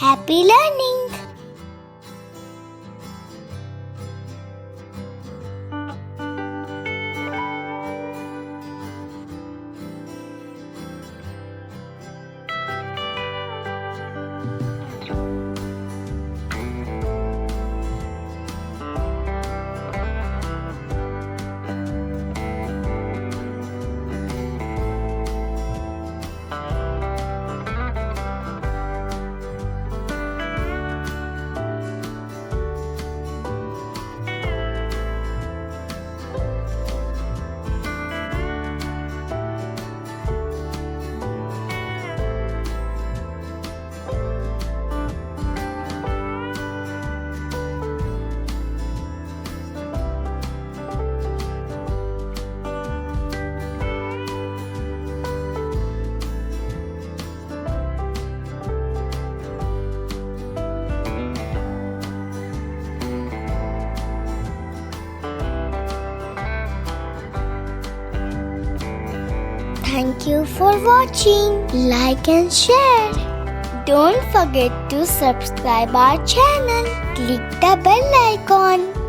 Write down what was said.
Happy learning! Thank you for watching. Like and share. Don't forget to subscribe our channel. Click the bell icon.